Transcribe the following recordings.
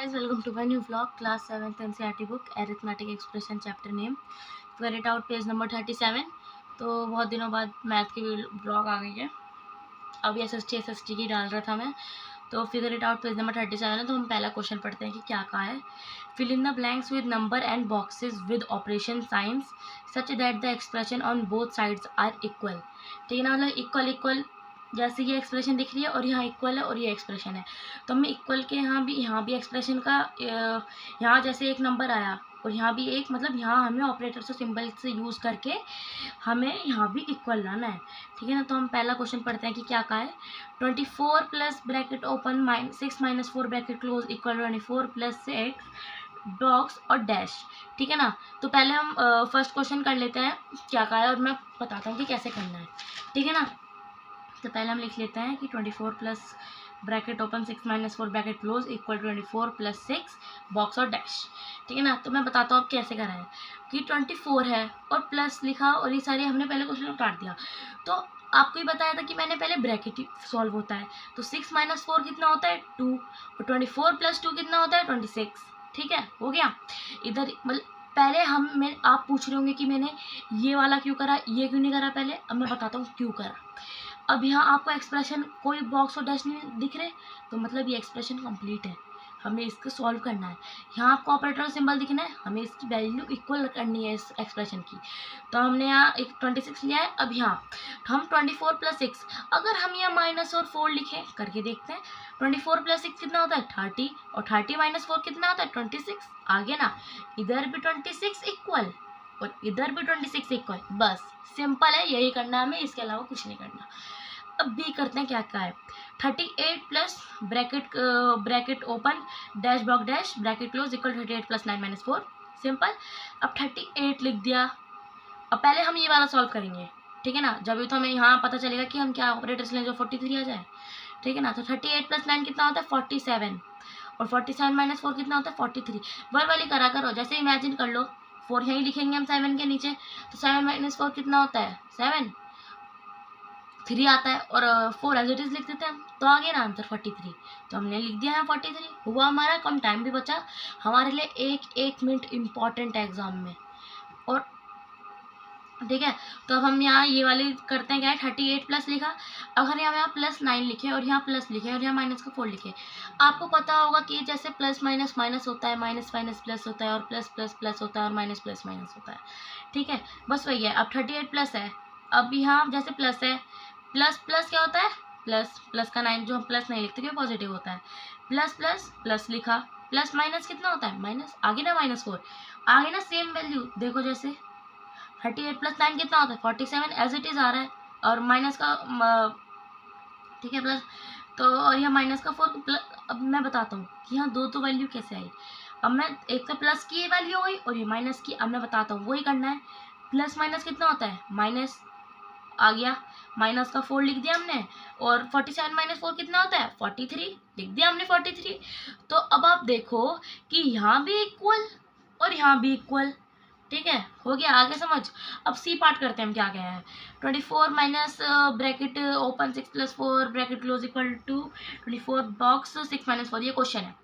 guys, welcome to my new vlog, class 7th NCERT book, arithmetic expression chapter name. Figure it out, page number 37। तो बहुत दिनों बाद math की blog आ गई है। अभी SST की डाल रहा था मैं, तो figure it out page number 37 है। तो हम पहला क्वेश्चन पढ़ते हैं कि क्या कहा है। Fill in the blanks with number and boxes with operation signs such that the expression on both sides are equal. ठीक है ना, मतलब इक्वल जैसे ये एक्सप्रेशन दिख रही है और यहाँ इक्वल है और ये एक्सप्रेशन है, तो हमें इक्वल के यहाँ भी एक्सप्रेशन का यहाँ जैसे एक नंबर आया और यहाँ भी एक, मतलब यहाँ हमें ऑपरेटर से सिंबल से यूज़ करके हमें यहाँ भी इक्वल लाना है। ठीक है ना, तो हम पहला क्वेश्चन पढ़ते हैं कि क्या कहा है। 24 plus bracket open 6 minus 4 bracket close equal 24 plus 6 box और डैश। ठीक है ना, तो पहले हम फर्स्ट क्वेश्चन कर लेते हैं क्या कहा है और मैं बताता हूँ कि कैसे करना है। ठीक है ना, तो पहले हम लिख लेते हैं कि 24 plus bracket open 6 minus 4 bracket close equal 24 plus 6 box और डैश। ठीक है ना, तो मैं बताता हूँ आप कैसे करा है कि 24 है और प्लस लिखा और ये सारे हमने पहले क्वेश्चन में काट दिया। तो आपको ही बताया था कि मैंने पहले ब्रैकेट सॉल्व होता है, तो 6 माइनस 4 कितना होता है 2 और 24 प्लस 2 कितना होता है 26। ठीक है, हो गया। इधर मतलब पहले आप पूछ रहे होंगे कि मैंने ये वाला क्यों करा, ये क्यों नहीं करा पहले। अब मैं बताता हूँ क्यों करा। अब यहाँ आपको एक्सप्रेशन कोई बॉक्स और डैश नहीं दिख रहे, तो मतलब ये एक्सप्रेशन कंप्लीट है, हमें इसको सॉल्व करना है। यहाँ आपको ऑपरेटर सिंबल दिखना है, हमें इसकी वैल्यू इक्वल करनी है इस एक्सप्रेशन की। तो हमने यहाँ एक 26 लिया है। अब यहाँ हम 24 प्लस 6, अगर हम यहाँ माइनस और 4 लिखें करके देखते हैं। 24 प्लस 6 कितना होता है 30 और 30 माइनस 4 कितना होता है 26। आगे ना, इधर भी 26 इक्वल और इधर भी 26 इक्वल। बस सिंपल है, यही करना है हमें, इसके अलावा कुछ नहीं करना। अब बी करते हैं क्या क्या है। 38 plus bracket open dash box dash bracket close equal 38 plus 9 minus 4। Simple. अब 38 लिख दिया। अब पहले हम ये वाला सॉल्व करेंगे। ठीक है ना, जब तो हमें यहाँ पता चलेगा कि हम क्या ऑपरेटर्स लें जो 43 आ जाए। ठीक है ना, तो 38 प्लस 9 कितना होता है 47 और 47 माइनस 4 कितना होता है 43। वाली करा करो, जैसे इमेजिन कर लो 4 यहीं लिखेंगे हम 7 के नीचे, तो 7 माइनस 4 कितना होता है 7, 3 आता है और 4 एज इट इज लिख देते हैं हम, तो आ गया ना आंसर 43। तो हमने लिख दिया है 43। हुआ हमारा, कम टाइम भी बचा हमारे लिए। एक मिनट इम्पॉर्टेंट है एग्जाम में। और ठीक है, तो अब हम यहाँ ये वाली करते हैं क्या है। 38 प्लस लिखा, अगर यहाँ प्लस 9 लिखे और यहाँ प्लस लिखे और यहाँ माइनस का 4 लिखे। आपको पता होगा कि जैसे प्लस माइनस माइनस होता है, माइनस माइनस प्लस होता है और प्लस प्लस प्लस होता है और माइनस प्लस माइनस होता है। ठीक है, बस वही है। अब 38 प्लस है, अब यहाँ जैसे प्लस है, प्लस प्लस क्या होता है प्लस, प्लस का 9 जो हम प्लस नहीं लिखते क्यों पॉजिटिव होता है। प्लस प्लस प्लस लिखा, प्लस माइनस कितना होता है माइनस, आगे ना माइनस 4, आगे ना सेम वैल्यू देखो। जैसे 38 प्लस 9 कितना होता है 47 एज इट इज आ रहा है और माइनस का ठीक है प्लस, तो और यह माइनस का 4 अब मैं बताता हूँ कि यहाँ दो वैल्यू कैसे आई। अब मैं एक तो प्लस की वैल्यू हो गई और ये माइनस की, अब मैं बताता हूँ वही करना है। प्लस माइनस कितना होता है माइनस, आ गया माइनस का 4 लिख दिया हमने और 47 माइनस 4 कितना होता है 43 लिख दिया हमने 43। तो अब आप देखो कि यहाँ भी इक्वल और यहाँ भी इक्वल। ठीक है, हो गया आगे समझ। अब सी पार्ट करते हैं हम क्या क्या है। 24 minus bracket open 6 plus 4 bracket close equal to 24 box 6 minus 4, ये क्वेश्चन है।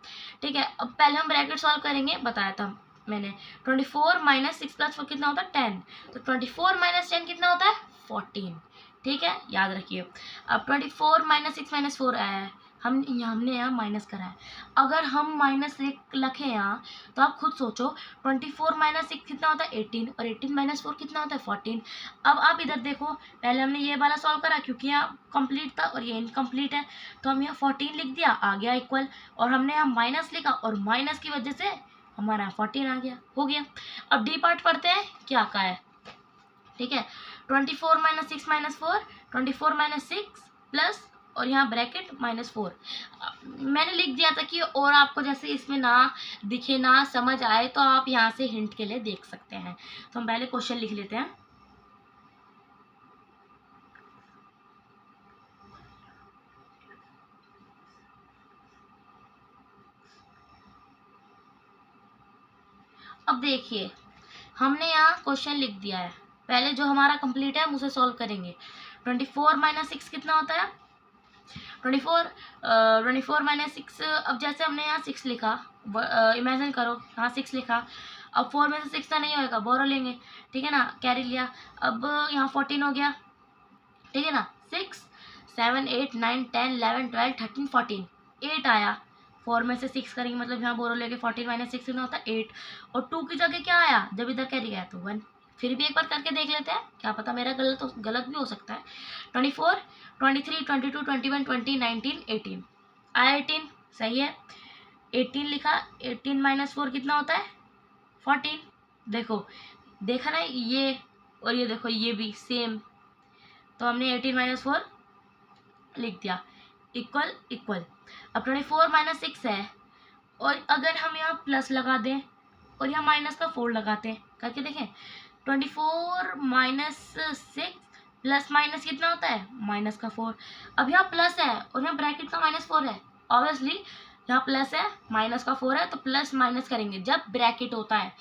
ठीक है, अब पहले हम ब्रैकेट सॉल्व करेंगे, बताया था मैंने। 24 माइनस 6 प्लस 4 कितना होता है 10, तो 24 माइनस 10 कितना होता है 14। ठीक है, याद रखिए। अब 24 माइनस 6 माइनस 4 आया है, हमने यहाँ माइनस करा है। अगर हम माइनस लिखें यहाँ, तो आप खुद सोचो 24 माइनस 6 कितना होता है 18 और 18 माइनस 4 कितना होता है 14। अब आप इधर देखो, पहले हमने ये वाला सॉल्व करा क्योंकि यहाँ कंप्लीट था और ये इनकम्प्लीट है, तो हम यहाँ 14 लिख दिया, आ गया इक्वल। और हमने यहाँ माइनस लिखा और माइनस की वजह से हमारा 14 आ गया, हो गया। अब डी पार्ट पढ़ते हैं क्या का है। ठीक है, 24 माइनस 6 माइनस 4, 24 माइनस 6 प्लस और यहाँ ब्रैकेट माइनस 4 मैंने लिख दिया था कि, और आपको जैसे इसमें ना दिखे ना समझ आए तो आप यहाँ से हिंट के लिए देख सकते हैं। तो हम पहले क्वेश्चन लिख लेते हैं। अब देखिए, हमने यहाँ क्वेश्चन लिख दिया है, पहले जो हमारा कंप्लीट है हम उसे सॉल्व करेंगे। 24 माइनस 6 कितना होता है 24 माइनस 6, अब जैसे हमने यहाँ 6 लिखा, इमेजिन करो यहाँ 6 लिखा, अब 4 में से 6 तो नहीं होएगा, बोरो लेंगे, ठीक है ना, कैरी लिया, अब यहाँ 14 हो गया, ठीक है ना, 6 7 8 9 10 11 12 13 14, 8 आया, 4 में से 6 करेंगे मतलब यहाँ बोरो लेके 14 माइनस 6 कितना होता है 8, और 2 की जगह क्या आया, जब इधर कैरी गया तो 1। फिर भी एक बार करके देख लेते हैं, क्या पता मेरा गलत भी हो सकता है। 24 23 22 21 20 19 18 आया, 18 सही है, 18 लिखा, 18 माइनस 4 कितना होता है 14। देखो देखा ना, ये और ये देखो ये भी सेम, तो हमने 18 माइनस 4 लिख दिया, इक्वल इक्वल। अब 24 माइनस 6 है, और अगर हम यहाँ प्लस लगा दें और यहाँ माइनस का 4 लगाते हैं, करके देखें, 24 माइनस 6 प्लस माइनस कितना होता है माइनस का 4। अब यहाँ प्लस है और यहाँ ब्रैकेट का -4 है, ऑब्वियसली यहाँ प्लस है माइनस का 4 है, तो प्लस माइनस करेंगे जब ब्रैकेट होता है,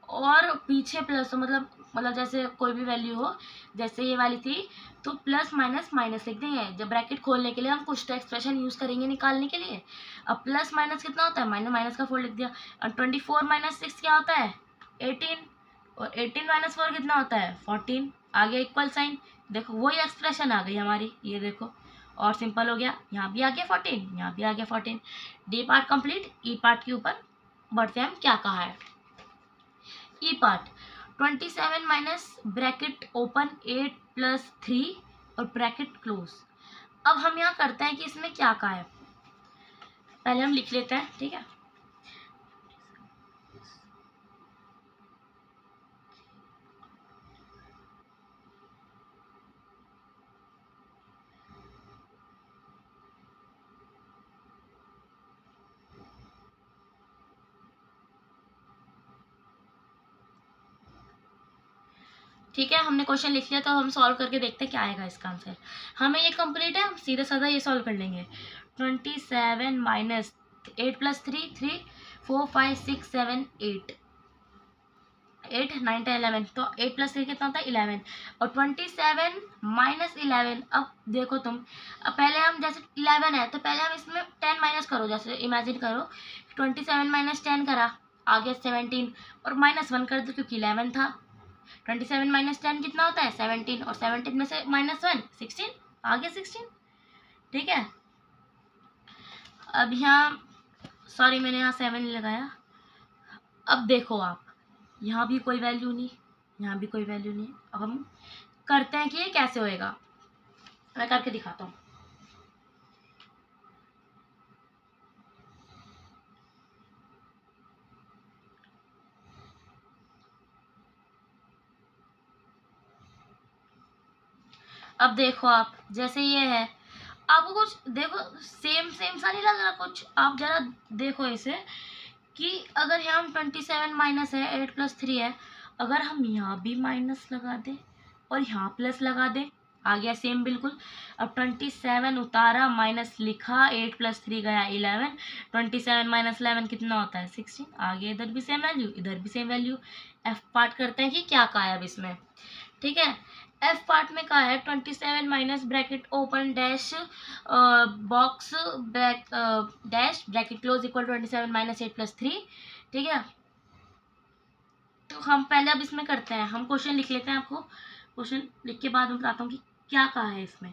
और पीछे प्लस, तो मतलब जैसे कोई भी वैल्यू हो, जैसे ये वाली थी, तो प्लस माइनस माइनस लिख देंगे। जब ब्रैकेट खोलने के लिए हम कुछ तो एक्सप्रेशन यूज करेंगे निकालने के लिए। अब प्लस माइनस कितना होता है, माइनस का 4 लिख दिया। और 24 माइनस 6 क्या होता है 18, और 18 माइनस 4 कितना होता है 14, आ गया इक्वल साइन। देखो वही एक्सप्रेशन आ गई हमारी, ये देखो, और सिंपल हो गया, यहाँ भी आ गया 14, यहाँ भी आ गया 14। D part complete. E part के ऊपर बढ़ते हैं हम, क्या कहा है E part. 27 minus bracket open 8 plus 3 और ब्रैकेट क्लोज। अब हम यहाँ करते हैं कि इसमें क्या कहा है, पहले हम लिख लेते हैं, ठीक है। ठीक है, हमने क्वेश्चन लिख लिया, तो हम सॉल्व करके देखते हैं क्या आएगा इसका आंसर। हमें ये कंप्लीट है, हम सीधा साधा ये सॉल्व कर लेंगे। 27 माइनस 8 प्लस 3 3 4 5 6 7 8 8 9 10 11, तो 8 प्लस 3 कितना होता है 11, और 27 माइनस 11। अब देखो तुम, अब पहले हम जैसे 11 है, तो पहले हम इसमें 10 माइनस करो, जैसे इमेजिन करो 27 माइनस 10 करा, आ गया 17, और -1 कर दो क्योंकि 11 था। 27 माइनस 10 कितना होता है 17, और 17 में से -1 16, आ गया 16, ठीक है। अब यहाँ सॉरी मैंने यहाँ 7 लगाया। अब देखो आप, यहाँ भी कोई वैल्यू नहीं, यहाँ भी कोई वैल्यू नहीं। अब हम करते हैं कि ये कैसे होएगा, मैं करके दिखाता हूँ। अब देखो आप, जैसे ये है, आपको कुछ देखो सेम सेम सा नहीं लग रहा कुछ, आप जरा देखो इसे, कि अगर यहाँ 27 माइनस है 8 प्लस 3 है, अगर हम यहाँ भी माइनस लगा दें और यहाँ प्लस लगा दें, आ गया सेम बिल्कुल। अब 27 उतारा, माइनस लिखा, 8 प्लस 3 गया 11, 27 माइनस 11 कितना होता है 16, आ गया इधर भी सेम वैल्यू, इधर भी सेम वैल्यू। एफ पार्ट करते हैं कि क्या कहा है अब इसमें, ठीक है। एफ पार्ट में कहा है 27 minus bracket open dash box dash bracket close equal 27 minus 8 plus 3, ठीक है। तो हम पहले अब इसमें करते हैं, हम क्वेश्चन लिख लेते हैं, आपको क्वेश्चन लिख के बाद मैं बताता हूँ कि क्या कहा है इसमें।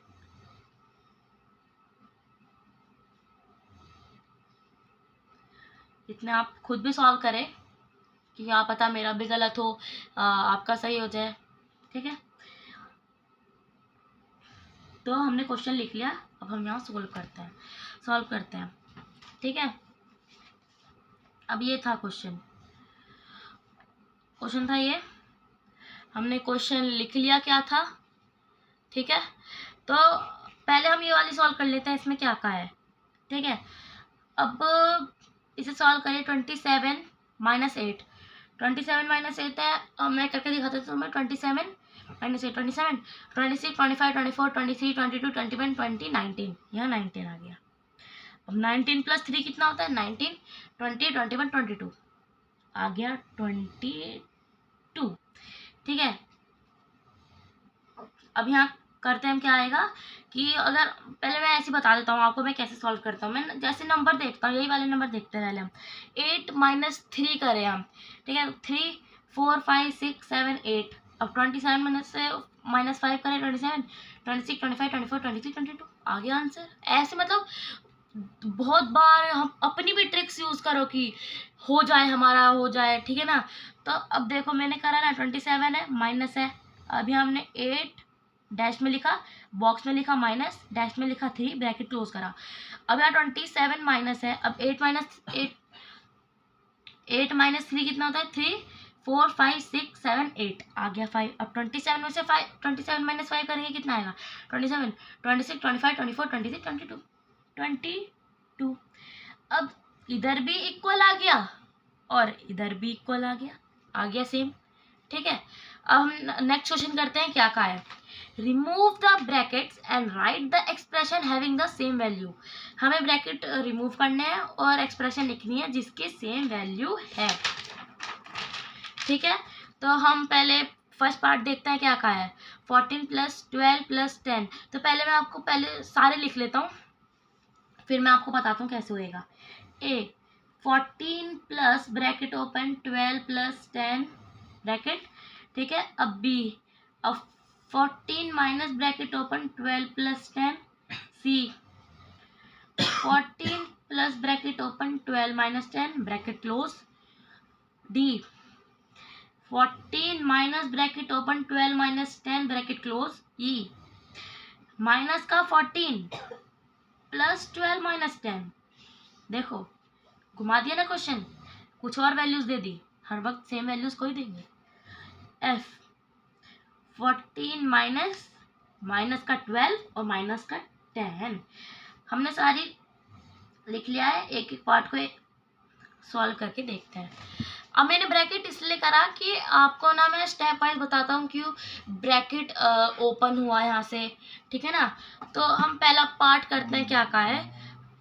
इतने आप खुद भी सॉल्व करें कि क्या पता मेरा भी गलत हो, आपका सही हो जाए, ठीक है। तो हमने क्वेश्चन लिख लिया, अब हम यहाँ सॉल्व करते हैं, ठीक है। अब ये था क्वेश्चन था ये, हमने क्वेश्चन लिख लिया क्या था, ठीक है। तो पहले हम ये वाली सॉल्व कर लेते हैं, इसमें क्या कहा है, ठीक है। अब इसे सॉल्व करें, 27 माइनस 8, 27 माइनस 8 है, मैं करके दिखाता हूँ तुम्हें। 27 माइनस 8 27 26 25 24 23 22 21 20 19, यहाँ 19 आ गया। अब 19 प्लस 3 कितना होता है 19, 20 21 22, आ गया 22, ठीक है। अब यहाँ करते हैं हम, क्या आएगा कि अगर पहले मैं ऐसे बता देता हूँ आपको मैं कैसे सॉल्व करता हूँ। मैं जैसे नंबर देखता हूँ, यही वाले नंबर देखते हैं पहले हम। 8 माइनस 3 करें हम, ठीक है, 3 4 5 6 7 8। अब 27 माइनस 5 करें, 27 26 25 24 23 22, आ गया आंसर। ऐसे मतलब बहुत बार हम अपनी भी ट्रिक्स यूज करो कि हो जाए, हमारा हो जाए, ठीक है ना। तो अब देखो मैंने करा ना, 27 है, माइनस है, अभी हमने 8 डैश में लिखा, बॉक्स में लिखा माइनस, डैश में लिखा 3, ब्रैकेट क्लोज करा। अब यहाँ 27 माइनस है, अब 8 माइनस 3 कितना होता है, 3 4 5 6 7 8, आ गया 5। अब 27 में से 5, 27 माइनस 5 करेंगे कितना आएगा, 27 26 25 24 23 22 22। अब इधर भी इक्वल आ गया और इधर भी इक्वल आ गया सेम, ठीक है। अब हम नेक्स्ट क्वेश्चन करते हैं, क्या है, remove the brackets and right the expression having the same value. हमें ब्रैकेट रिमूव करने हैं और एक्सप्रेशन लिखनी है जिसके सेम वैल्यू है, ठीक है। तो हम पहले फर्स्ट पार्ट देखते हैं, क्या है, 14 प्लस 12 प्लस 10। तो पहले मैं आपको पहले सारे लिख लेता हूँ, फिर मैं आपको बताता हूँ कैसे होएगा। A 14 plus bracket open 12 plus 10 bracket, ठीक है। अब बी, अब 14 minus bracket open 12 plus 10। C 14 plus bracket open 12 minus 10 bracket close. D 14 minus bracket open 12 minus 10 bracket close. E minus का 14 प्लस 12 माइनस 10, देखो घुमा दिया ना क्वेश्चन, कुछ और वैल्यूज दे दी, हर वक्त सेम वैल्यूज कोई देंगे। एफ 14 माइनस माइनस का 12 और माइनस का 10, हमने सारी लिख लिया है। एक एक पार्ट को सॉल्व करके देखते हैं। अब मैंने ब्रैकेट इसलिए करा कि आपको ना मैं स्टेप वाइज बताता हूँ क्यों ब्रैकेट ओपन हुआ यहाँ से, ठीक है ना। तो हम पहला पार्ट करते हैं, क्या है,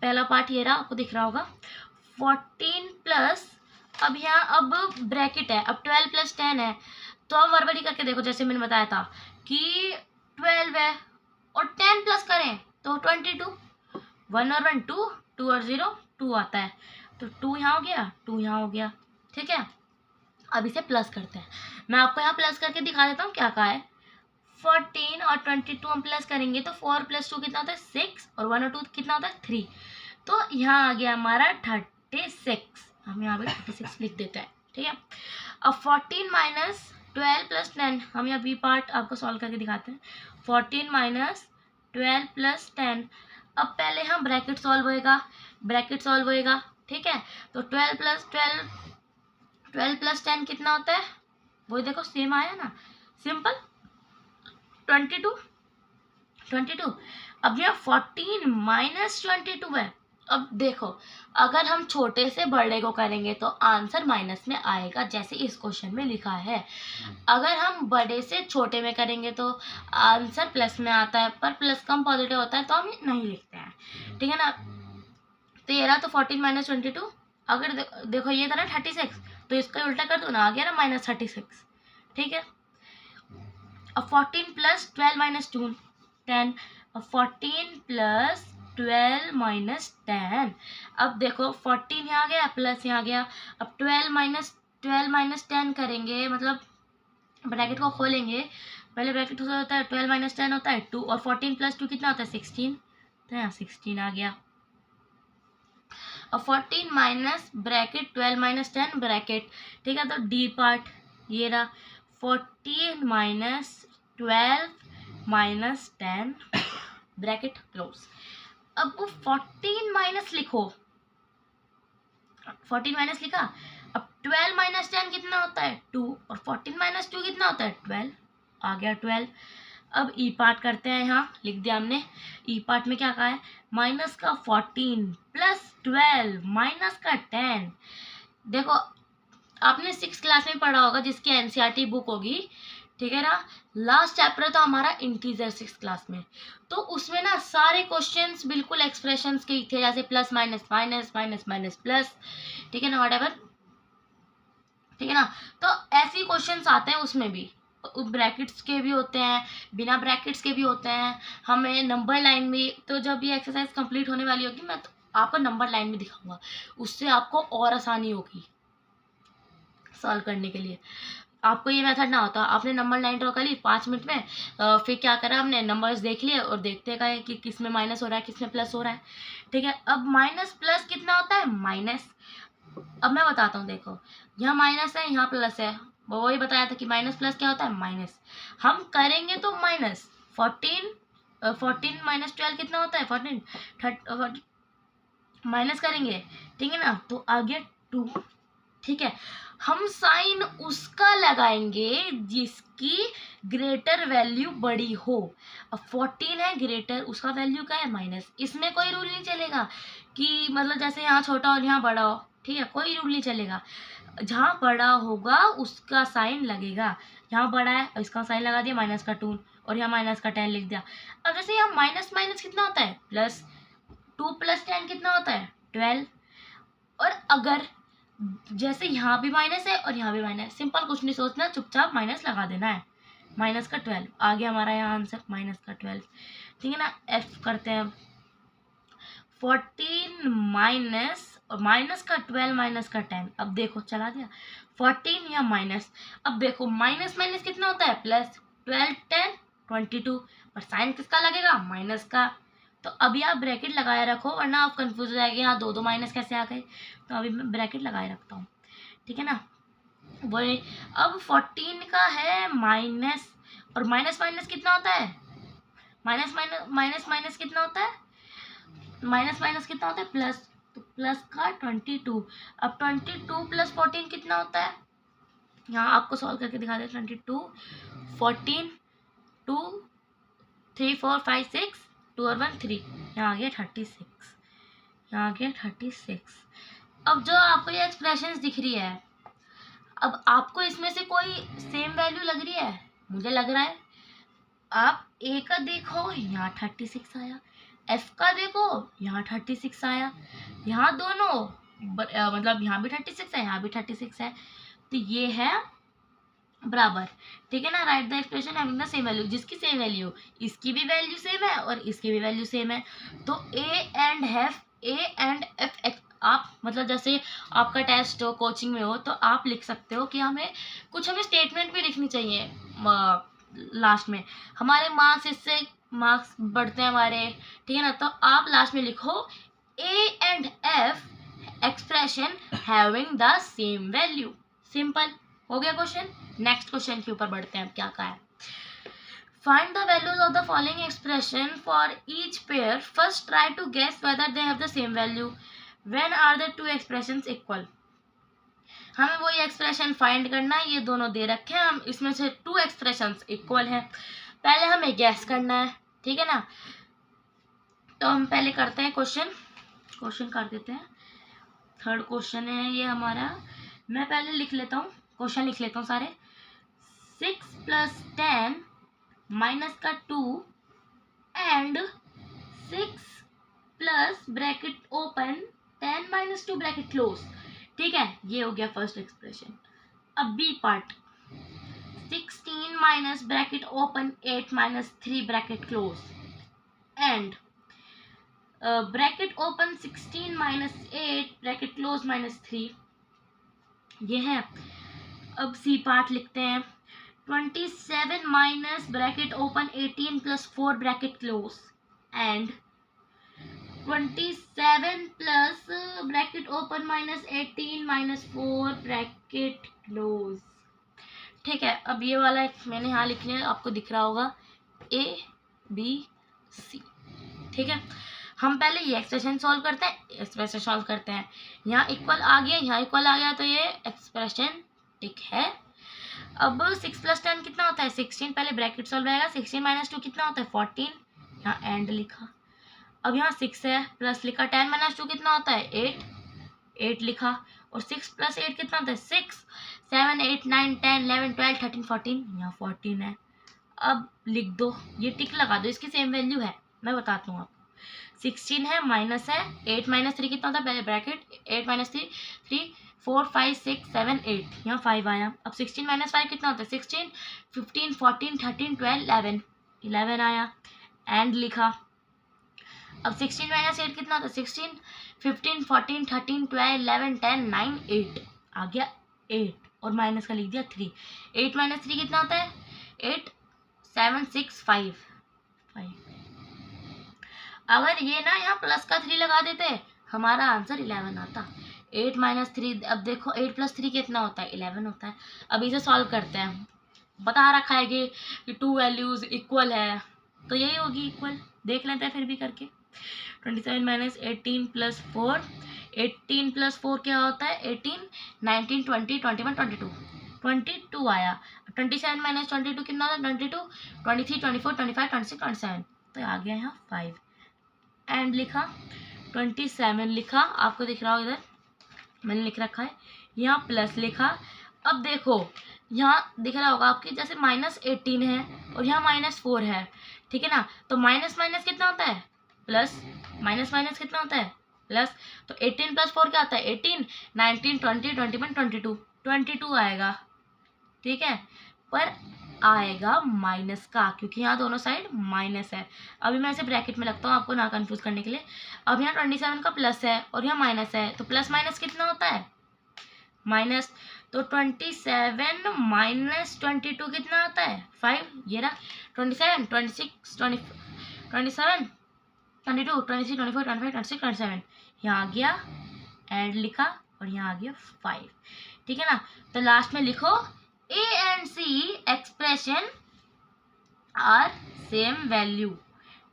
पहला पार्ट ये रहा, आपको दिख रहा होगा 14 प्लस, अब यहाँ अब ब्रैकेट है, अब 12 प्लस 10 है, तो हम बराबरी करके देखो, जैसे मैंने बताया था कि 12 है और 10 प्लस करें तो 22, 1 और 1 2, 2 और 0 2 आता है, तो 2 यहाँ हो गया, 2 यहाँ हो गया, ठीक है। अब इसे प्लस करते हैं, मैं आपको यहाँ प्लस करके दिखा देता हूँ, क्या है, 14 और 22 हम प्लस करेंगे तो 4 प्लस 2 कितना होता है 6, और 1 और 2 कितना होता है 3, तो यहाँ आ गया हमारा 36, हम यहाँ पे 36 लिख देते हैं, ठीक है। अब 14 माइनस 12 प्लस 10, हम यहाँ बी पार्ट आपको सॉल्व करके दिखाते हैं। 14 माइनस 12 प्लस 10, अब पहले हम ब्रैकेट सॉल्व होएगा, ठीक है। तो 12 प्लस 10 कितना होता है, वही देखो सेम आया ना, सिंपल 22। अब यह 14 माइनस 22 है। अब देखो अगर हम छोटे से बड़े को करेंगे तो आंसर माइनस में आएगा, जैसे इस क्वेश्चन में लिखा है। अगर हम बड़े से छोटे में करेंगे तो आंसर प्लस में आता है, पर प्लस कम पॉजिटिव होता है तो हम नहीं लिखते हैं, ठीक है ना। तो ये रहा, तो 14 माइनस 22, अगर देखो ये था ना 36, तो इसका उल्टा कर दो ना, आ गया ना माइनस 36, ठीक है। अब 14 प्लस 12 माइनस 2 10, अब 14 प्लस 12 माइनस 10, अब देखो 14 यहाँ गया प्लस यहाँ गया, अब 12 माइनस 10 करेंगे, मतलब ब्रैकेट को खोलेंगे, पहले ब्रैकेट होता है 12 माइनस 10 होता है 2, और 14 प्लस 2 कितना होता है 16, तो यहाँ 16 आ गया। अब 14 माइनस ब्रैकेट 12 माइनस 10 ब्रैकेट, ठीक है। तो डी पार्ट ये रहा, 14 माइनस 12 माइनस 10 ब्रैकेट क्लोज। अब वो 14 माइनस लिखो, 14 माइनस लिखा, अब 12 माइनस 10 कितना होता है 2, और 14 माइनस 2 कितना होता है 12, आ गया 12। अब ई पार्ट करते हैं, यहाँ लिख दिया हमने। ई पार्ट में क्या कहा है, माइनस का 14 प्लस 12 माइनस का 10। देखो आपने 6th क्लास में पढ़ा होगा, जिसकी एनसीईआरटी बुक होगी, ठीक है ना। लास्ट चैप्टर था हमारा इंटीजर 6th क्लास में, तो उसमें ना सारे क्वेश्चंस बिल्कुल एक्सप्रेशंस के ही थे, जैसे plus minus minus minus minus plus, ठीक है ना, व्हाटएवर, ठीक है ना। तो ऐसे क्वेश्चंस आते हैं उसमें भी, ब्रैकेट्स के भी होते हैं, बिना ब्रैकेट्स के भी होते हैं, हमें नंबर लाइन में। तो जब ये एक्सरसाइज कंप्लीट होने वाली होगी मैं तो आपको नंबर लाइन में दिखाऊंगा, उससे आपको और आसानी होगी सॉल्व करने के लिए। आपको ये मेथड ना होता, आपने नंबर लाइन ड्रॉ कर ली 5 मिनट में, फिर क्या करा हमने, नंबर्स देख लिए और देखते गए कि किस में माइनस हो रहा है किस में प्लस हो रहा है। ठीक है, अब माइनस प्लस कितना होता है, माइनस। अब मैं बताता हूँ, देखो यहाँ माइनस है यहाँ प्लस है, वही बताया था कि माइनस प्लस क्या होता है, माइनस। हम करेंगे तो माइनस 14 माइनस 12 कितना होता है, 14 माइनस करेंगे, ठीक है ना, तो आगे 2। ठीक है, हम साइन उसका लगाएंगे जिसकी ग्रेटर वैल्यू बड़ी हो। अब 14 है ग्रेटर, उसका वैल्यू क्या है, माइनस। इसमें कोई रूल नहीं चलेगा कि मतलब जैसे यहाँ छोटा और यहाँ बड़ा हो, ठीक है, कोई रूल नहीं चलेगा। जहाँ बड़ा होगा उसका साइन लगेगा। यहाँ बड़ा है और इसका साइन लगा दिया माइनस का 2 और यहाँ माइनस का 10 लिख दिया। अब जैसे यहाँ माइनस माइनस कितना होता है, प्लस। 2 + 10 कितना होता है, 12। और अगर जैसे यहाँ भी माइनस है और यहाँ भी माइनस, सिंपल कुछ नहीं सोचना, चुपचाप माइनस लगा देना है। माइनस का 12 आ गया हमारा यहाँ आंसर, माइनस का 12। ठीक है ना, एफ करते हैं। 14 माइनस और माइनस का 12 माइनस का 10। अब देखो चला दिया 14 या माइनस। अब देखो माइनस माइनस कितना होता है, प्लस। 12 10 22, और साइन किसका लगेगा, माइनस का। तो अभी आप ब्रैकेट लगाए रखो वरना आप कंफ्यूज हो जाएंगे, यहाँ दो माइनस कैसे आ गए। तो अभी मैं ब्रैकेट लगाए रखता हूँ, ठीक है ना। वही अब 14 का है माइनस, और माइनस माइनस कितना होता है, माइनस माइनस माइनस माइनस कितना होता है, माइनस माइनस कितना होता है, प्लस। तो प्लस का 22। अब 22 + 14 कितना होता है, यहाँ आपको सॉल्व करके दिखा दे। 22 14 2 3 4 5 6 2 और 1 3, यहाँ आ गया 36, यहाँ आ गया 36। अब जो आपको ये एक्सप्रेशंस दिख रही है, अब आपको इसमें से कोई सेम वैल्यू लग रही है, मुझे लग रहा है। आप ए का देखो यहाँ 36 आया, एफ का देखो यहाँ 36 आया, यहाँ दोनों मतलब यहाँ भी 36 है यहाँ भी 36 है, तो ये है बराबर। ठीक है ना, right the expression having the same value, जिसकी सेम वैल्यू, इसकी भी वैल्यू सेम है और इसकी भी वैल्यू सेम है। तो ए एंड एफ आप मतलब जैसे आपका टेस्ट हो कोचिंग में हो तो आप लिख सकते हो कि हमें स्टेटमेंट भी लिखनी चाहिए लास्ट में, हमारे मार्क्स इससे मार्क्स बढ़ते हैं हमारे। ठीक है ना, तो आप लास्ट में लिखो A and F expression having the same value. Simple हो गया क्वेश्चन। नेक्स्ट क्वेश्चन के ऊपर बढ़ते हैं, अब क्या कहा है। Find the values of the following expression for each pair, first try to guess whether they have the same value, when are the two expressions equal. हमें वही एक्सप्रेशन फाइंड करना है, ये दोनों दे रखे हैं, हम इसमें से 2 एक्सप्रेशंस इक्वल हैं, पहले हमें गैस करना है। ठीक है ना, तो हम पहले करते हैं क्वेश्चन कर देते हैं। थर्ड क्वेश्चन है ये हमारा, मैं पहले लिख लेता हूँ, क्वेश्चन लिख लेता हूँ सारे। 6 + 10 माइनस का 2 and 6 plus bracket open 10 - 2 bracket close. ठीक है, ये हो गया फर्स्ट एक्सप्रेशन। अब B part, 16 minus bracket open 8 - 3 bracket close and bracket open 16 - 8 bracket close -3, ये है। अब सी पार्ट लिखते हैं, 27 minus bracket open 18 + 4 bracket close and 27 plus bracket open -18 - 4 bracket close. ठीक है, अब ये वाला मैंने यहाँ लिख लिया, आपको दिख रहा होगा ए बी सी। ठीक है, हम पहले ये एक्सप्रेशन सॉल्व करते हैं, एक्सप्रेशन सॉल्व करते हैं। यहाँ इक्वल आ गया, यहाँ इक्वल आ गया, तो ये एक्सप्रेशन ठीक है। अब 6 + 10 कितना होता है, 16। पहले ब्रैकेट सॉल्व आएगा, 16 - 2 कितना होता है, 14। यहाँ एंड लिखा। अब यहाँ 6 है, प्लस लिखा, 10 - 2 कितना होता है, 8 लिखा, और 6 + 8 कितना होता है, 6। 7 8 9 10 11 12 13 14, यहाँ 14 है। अब लिख दो, ये टिक लगा दो, इसकी सेम वैल्यू है, मैं बताता हूँ आपको। 16 है, माइनस है, 8 - 3 कितना होता है, पहले ब्रैकेट 8 - 3 3, 4 5 6 7 8, यहाँ 5 आया। अब 16 माइनस 5 कितना होता है? 16 15 14 13 12 11, 11 आया एंड लिखा। अब 16 माइनस 8 कितना होता है? 16 15 14 13 12 11 10 9 8 आ गया 8 और माइनस का लिख दिया 3। 8 माइनस 3 कितना होता है? 8 7 6 5 5। अगर ये ना यहाँ प्लस का 3 लगा देते हमारा आंसर 11 आता। 8 माइनस 3, अब देखो 8 प्लस 3 कितना होता है? 11 होता है। अब इसे सॉल्व करते हैं। बता रखा है कि 2 वैल्यूज इक्वल है, तो यही होगी इक्वल। देख लेते हैं फिर भी करके। 27 माइनस 18 प्लस 4, 18 प्लस 4 क्या होता है? 18 19 20 21 22, 22 आया। 27 माइनस 22 कितना होता है? 22 23 24 25 26 27, तो आ गया यहाँ 5 एंड लिखा। 27 लिखा, आपको दिख रहा हो इधर मैंने लिख रखा है, यहाँ प्लस लिखा। अब देखो यहाँ दिख रहा होगा आपके, जैसे माइनस 18 है और यहाँ माइनस 4 है, ठीक है ना, तो माइनस माइनस कितना होता है? प्लस। माइनस माइनस कितना होता है? प्लस। तो 18 प्लस 4 क्या होता है? 18 19 20 21 22, 22 आएगा, ठीक है, पर आएगा माइनस का, क्योंकि यहाँ दोनों साइड माइनस है। अभी मैं इसे ब्रैकेट में लगता हूँ आपको ना कंफ्यूज करने के लिए। अब यहाँ 27 का प्लस है और यहाँ माइनस है, तो प्लस माइनस कितना होता है? माइनस। तो 27 माइनस 22 कितना आता है? 5। ये रहा 27 26 20 27 22 23 24 25 26 27, यहाँ आ गया एंड लिखा और यहाँ आ गया 5, ठीक है ना। तो लास्ट में लिखो A and C expression are same value,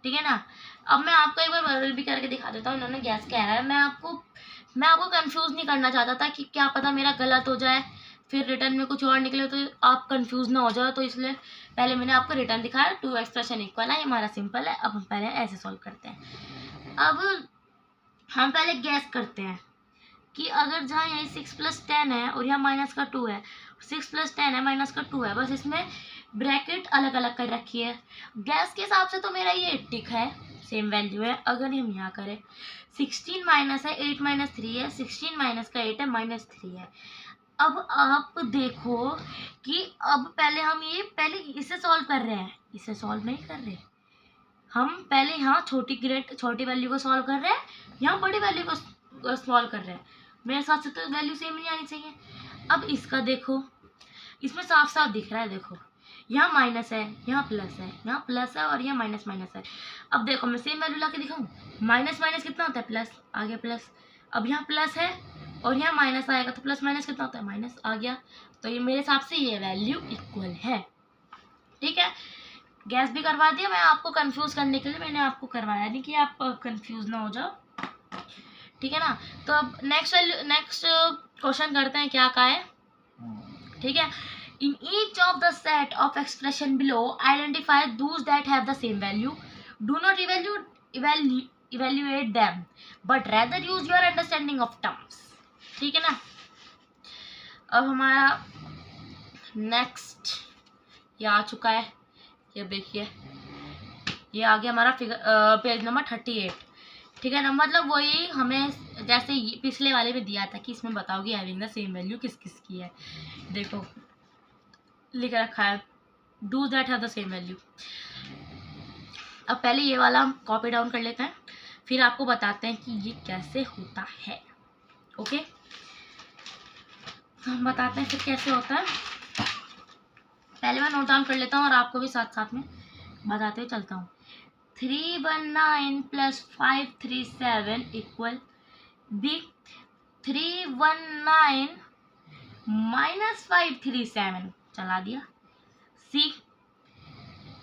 ठीक है ना। अब मैं आपको एक बार वर्बल भी करके दिखा देता हूँ। इन्होंने गैस कह रहा है, मैं आपको कंफ्यूज नहीं करना चाहता था कि क्या पता मेरा गलत हो जाए फिर रिटर्न में कुछ और निकले तो आप कंफ्यूज ना हो जाओ, तो इसलिए पहले मैंने आपको रिटर्न दिखाया। 2 एक्सप्रेशन इक्वल है, हमारा सिंपल है। अब हम पहले ऐसे सॉल्व करते हैं। अब हम पहले गैस करते हैं कि अगर जहाँ यही 6 + 10 है और यहाँ माइनस का 2 है, 6 + 10 है माइनस का 2 है, बस इसमें ब्रैकेट अलग अलग कर रखी है। गैस के हिसाब से तो मेरा ये टिक है, सेम वैल्यू है। अगर हम यहाँ करें 16 माइनस है 8 माइनस 3 है, 16 माइनस का 8 है माइनस 3 है। अब आप देखो कि अब पहले इसे सॉल्व कर रहे हैं, इसे सॉल्व नहीं कर रहे हम, पहले यहाँ छोटी वैल्यू को सॉल्व कर रहे हैं, यहाँ बड़ी वैल्यू को सॉल्व कर रहे हैं। मेरे हिसाब से तो वैल्यू सेम नहीं आनी चाहिए। अब इसका देखो, इसमें साफ साफ दिख रहा है, देखो यहाँ माइनस है, यहाँ प्लस है, यहाँ प्लस है और यहाँ माइनस माइनस है। अब देखो मैं सेम वैल्यू ला के दिखाऊँ, माइनस माइनस कितना होता है? प्लस, आ गया प्लस। अब यहाँ प्लस है और यहाँ माइनस आएगा, तो प्लस माइनस कितना होता है? माइनस, आ गया। तो ये मेरे हिसाब से ये वैल्यू इक्वल है, ठीक है। गैस भी करवा दिया, मैं आपको कंफ्यूज करने के लिए मैंने आपको करवाया नहीं कि आप कंफ्यूज ना हो जाओ, ठीक है ना। तो अब नेक्स्ट क्वेश्चन करते हैं, क्या का है, ठीक है। In each of the set of expression below identify those that have the same value, do not evaluate them but rather use your understanding of terms, ठीक है ना। अब हमारा नेक्स्ट ये आ चुका है, ये देखिए ये आ गया हमारा पेज नंबर 38, ठीक है ना। मतलब वही हमें जैसे पिछले वाले में दिया था कि इसमें बताओगे हैविंग द सेम वैल्यू किस किस की है। देखो लिख रखा है do that have the same value. अब पहले ये वाला हम कॉपी डाउन कर लेते हैं, फिर आपको बताते हैं कि ये कैसे होता है, ओके। हम बताते हैं फिर कैसे होता है। पहले मैं नोट डाउन कर लेता हूँ और आपको भी साथ साथ में बताते हुए चलता हूँ। 319 + 537 इक्वल बी 319 - 537 चला दिया, सी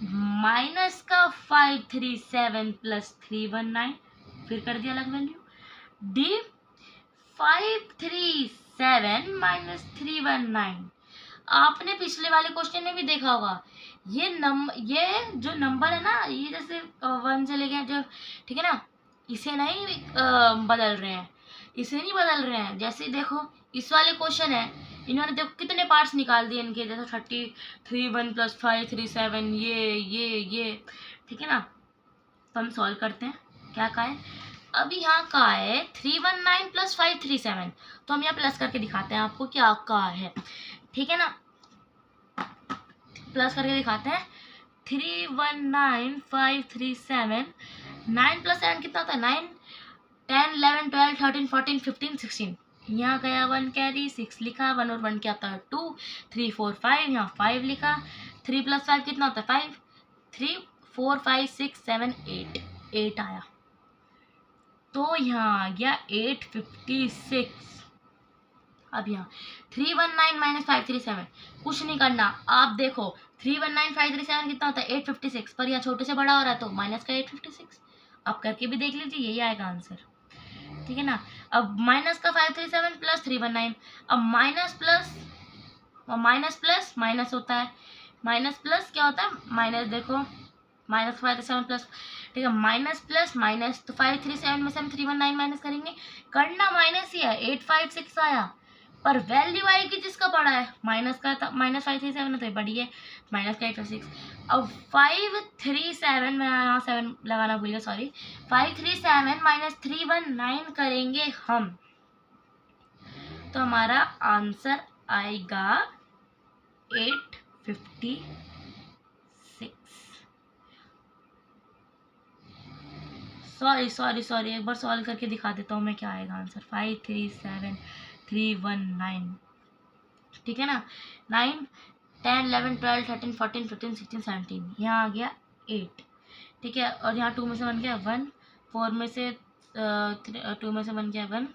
माइनस का 537 + 319 फिर कर दिया अलग वैल्यू, डी 537 - 319। आपने पिछले वाले क्वेश्चन में भी देखा होगा, ये जो नंबर है ना, ये जैसे 1 से लेके जो, ठीक है ना, इसे नहीं बदल रहे हैं, इसे नहीं बदल रहे हैं। जैसे देखो इस वाले क्वेश्चन है, इन्होंने देखो कितने पार्ट्स निकाल दिए इनके, जैसे 33 1 + 537 ये, ठीक है ना। तो हम सॉल्व करते हैं, क्या का है। अभी यहाँ का है 319 प्लस 537, तो हम यहाँ प्लस करके दिखाते हैं आपको क्या का है, ठीक है ना। प्लस करके दिखाते हैं 319 537, 9 प्लस 7 कितना होता है 9, 10 11 12 13 14 15 16, यहाँ गया 1 कैरी 6 लिखा, 1 और 1 क्या होता है 2, 3 4 5, यहाँ 5 लिखा, 3 प्लस 5 कितना होता है 5, 3 4 5 6 7 8 आया, तो यहाँ आ गया 856। अब यहाँ 319 माइनस 537, कुछ नहीं करना, आप देखो 319 537 कितना होता है 856, पर यहाँ छोटे से बड़ा हो रहा है तो माइनस का 856, आप करके भी देख लीजिए, यही आएगा आंसर, ठीक है ना। अब माइनस का 537 प्लस 319, अब माइनस प्लस माइनस होता है, माइनस प्लस क्या होता है माइनस, देखो माइनस 537 प्लस, ठीक है, माइनस प्लस माइनस, तो 537 में से हम 319 माइनस करेंगे, करना माइनस ही है, 856 आया, पर वैल्यू आएगी जिसका बड़ा है, माइनस का माइनस 537 है तो ये बड़ी है, माइनस का 856। अब 537 में यहाँ 7 लगाना भूल गया, सॉरी, 537 माइनस 319 करेंगे हम, तो हमारा आंसर आएगा 856। सॉरी एक बार सॉल्व करके दिखा देता हूँ मैं क्या आएगा आंसर, 537 319, ठीक है ना, 9 10 11 12 13 14 15 16 17, यहाँ आ गया 8, ठीक है, और यहाँ 2 में से बन गया 1, 4 में से 2 में से बन गया 1,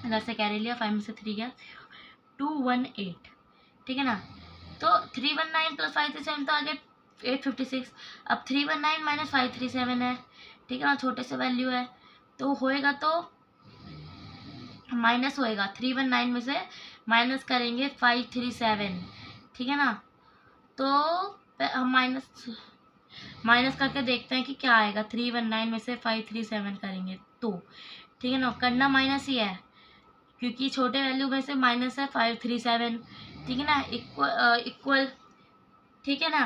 इधर से कैरी लिया, 5 में से 3 गया, 218, ठीक है ना। तो 319 प्लस 537 तो आ गया 856। अब 319 माइनस 537 है, ठीक है ना, छोटे से वैल्यू है तो होएगा, तो माइनस होएगा, 319 में से माइनस करेंगे 537, ठीक है ना, तो हम माइनस करके देखते हैं कि क्या आएगा, 319 में से 537 करेंगे तो, ठीक है ना, करना माइनस ही है क्योंकि छोटे वैल्यू में से माइनस है 537, ठीक है ना, इक्वल, ठीक है ना।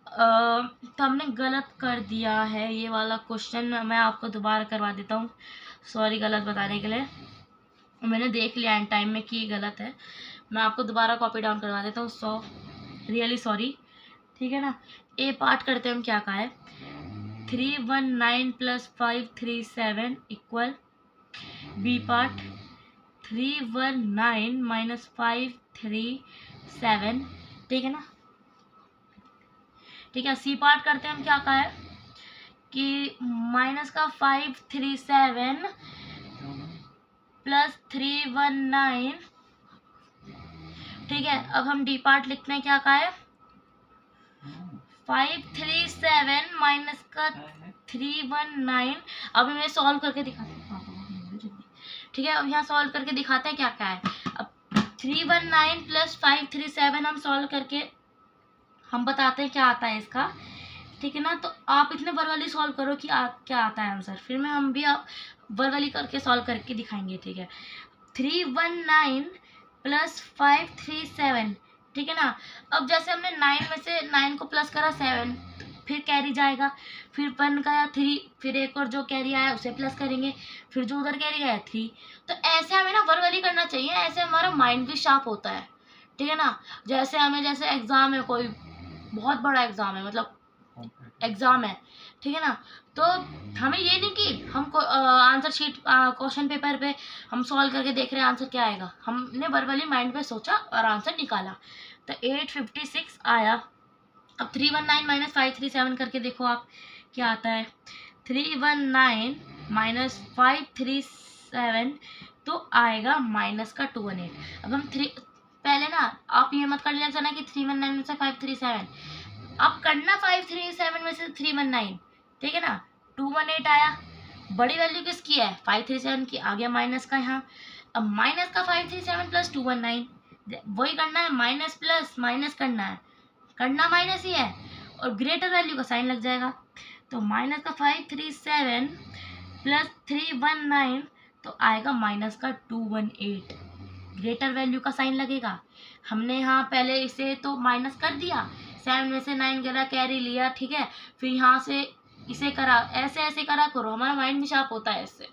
तो हमने गलत कर दिया है ये वाला क्वेश्चन, मैं आपको दोबारा करवा देता हूँ, सॉरी गलत बताने के लिए, मैंने देख लिया एंड टाइम में कि ये गलत है, मैं आपको दोबारा कॉपी डाउन करवा देता हूँ, रियली सॉरी, ठीक है ना। ए पार्ट करते हैं हम, क्या कहा है 319 plus 537 equal, B part 319 minus 537, ठीक है ना, ठीक है। सी पार्ट करते हैं हम, क्या कहा है कि माइनस का 537 प्लस 319, ठीक है। अब हम डी पार्ट लिखते हैं, क्या कहा है 537 माइनस का 319, अभी मैं सॉल्व करके दिखाती हूँ, ठीक है। अब यहाँ सॉल्व करके दिखाते हैं क्या क्या है। अब 319 प्लस 537 हम सॉल्व करके हम बताते हैं क्या आता है इसका, ठीक है ना। तो आप इतने वर्बली सॉल्व करो कि क्या आता है आंसर, फिर मैं हम भी आप वर्बली करके सॉल्व करके दिखाएंगे, ठीक है। 319 प्लस 537, ठीक है ना। अब जैसे हमने 9 में से 9 को प्लस करा 7, फिर कैरी जाएगा, फिर 1 गया 3, फिर एक और जो कैरी आया उसे प्लस करेंगे, फिर जो उधर कैरी आया 3, तो ऐसे हमें ना वर्बली करना चाहिए, ऐसे हमारा माइंड भी शार्प होता है, ठीक है ना। जैसे हमें जैसे एग्जाम है, कोई बहुत बड़ा एग्जाम है, मतलब एग्जाम है, ठीक है ना, तो हमें ये नहीं कि हमको आंसर शीट क्वेश्चन पेपर पे हम सॉल्व करके देख रहे हैं आंसर क्या आएगा, हमने वर्बली माइंड पे सोचा और आंसर निकाला, तो 856 आया। अब 319 माइनस 537 करके देखो आप क्या आता है, 319 माइनस 537 तो आएगा माइनस का 218। अब हम पहले ना आप ये मत कर लेना कि 319 में से 537, अब करना 537 में से 319, ठीक है ना। 218 आया, बड़ी वैल्यू किसकी है 537 की, आ गया माइनस का यहाँ। अब माइनस का 537 प्लस 219, वही करना है, माइनस प्लस माइनस करना है, करना माइनस ही है, और ग्रेटर वैल्यू का साइन लग जाएगा, तो माइनस का 537 प्लस 319 तो आएगा माइनस का 218, ग्रेटर वैल्यू का साइन लगेगा। हमने यहाँ पहले इसे तो माइनस कर दिया, 7 में से 9 गया कैरी लिया, ठीक है, फिर यहाँ से इसे करा, ऐसे ऐसे करा करो, हमारा माइंड भी शार्प होता है इससे।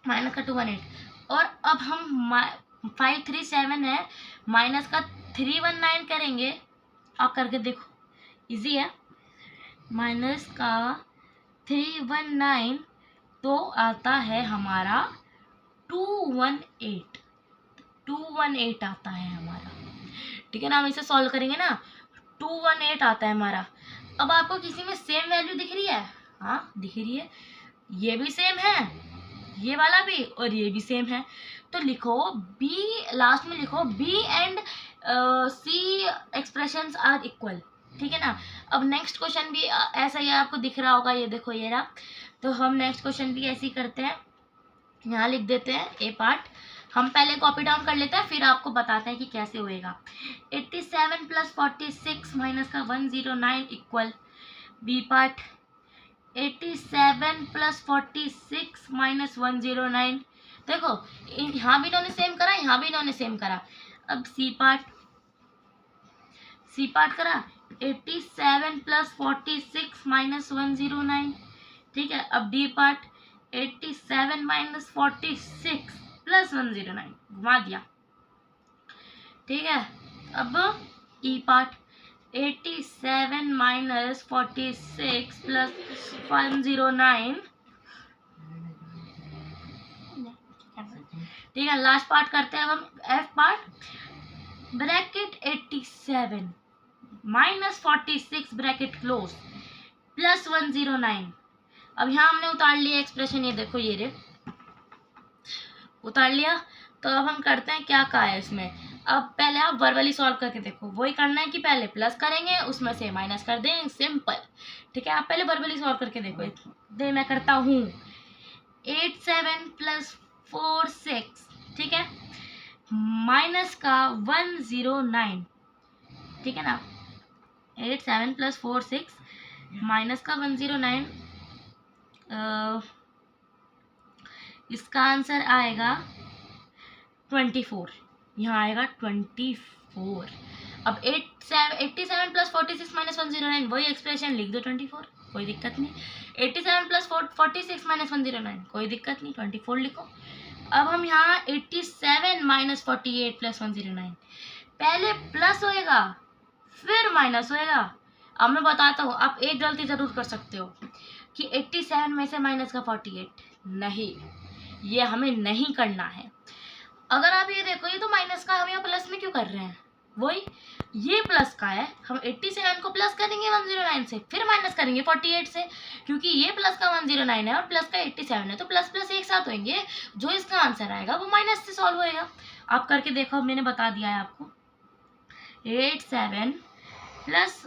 माइनस का 218 और अब हम 537 है, माइनस का 319 करेंगे। आप करके देखो, इजी है। माइनस का 319 तो आता है हमारा 218, 218 आता है हमारा। ठीक है ना, हम इसे सॉल्व करेंगे ना, 218 आता है हमारा। अब आपको किसी में सेम वैल्यू दिख रही है? हाँ दिख रही है, ये भी सेम है, ये वाला भी और ये भी सेम है। तो लिखो बी, लास्ट में लिखो B and C expressions are equal. ठीक है ना। अब नेक्स्ट क्वेश्चन भी ऐसा ही आपको दिख रहा होगा, ये देखो ये रहा। तो हम नेक्स्ट क्वेश्चन भी ऐसे ही करते हैं, यहाँ लिख देते हैं ए पार्ट। हम पहले कॉपी डाउन कर लेते हैं, फिर आपको बताते हैं कि कैसे होएगा। 87 प्लस 46 माइनस का 109 equal B part. 87 plus 46 minus 109, देखो यहाँ भी इन्होंने सेम करा, यहाँ भी इन्होंने सेम करा। अब सी पार्ट, सी पार्ट करा 87 प्लस 46 माइनस 109। ठीक है, अब डी पार्ट 87 माइनस 46 प्लस 109, घुमा दिया। ठीक है, अब ई पार्ट 87 माइनस 46 प्लस 109। ठीक है, लास्ट पार्ट करते हैं अब हम F part. Bracket 87 minus 46 bracket close plus 109। अब यहाँ हमने उतार लिया एक्सप्रेशन, ये देखो ये रे उतार लिया। तो अब हम करते हैं क्या कहा है इसमें। अब पहले आप वर्बली सॉल्व करके देखो, वही करना है कि पहले प्लस करेंगे उसमें से माइनस कर दें, सिंपल। ठीक है, आप पहले वर्बली सॉल्व करके देखो, दे मैं करता हूँ। 87 प्लस 46, ठीक है, माइनस का 109। ठीक है ना, 87 प्लस 46 माइनस का 109, इसका आंसर आएगा 24। यहाँ आएगा 24। अब 87 प्लस 46 माइनस 109, वही एक्सप्रेशन लिख दो 24, कोई दिक्कत नहीं। 87 प्लस 46 माइनस 109, कोई दिक्कत नहीं, 24 लिखो। अब हम यहाँ 87 माइनस 48 प्लस 109, पहले प्लस होएगा फिर माइनस होएगा। अब मैं बताता हूँ, आप एक गलती जरूर कर सकते हो कि 87 में से माइनस का 48, नहीं, ये हमें नहीं करना है। अगर आप ये देखो, ये तो माइनस का, हम यहाँ प्लस में क्यों कर रहे हैं, वही ये प्लस का है। हम 87 को प्लस करेंगे 109 से, फिर माइनस करेंगे 48 से, क्योंकि ये प्लस का 109 है और प्लस का 87 है, तो प्लस प्लस एक साथ होंगे। जो इसका आंसर आएगा वो माइनस से सॉल्व होएगा। आप करके देखो, मैंने बता दिया है आपको। 87 प्लस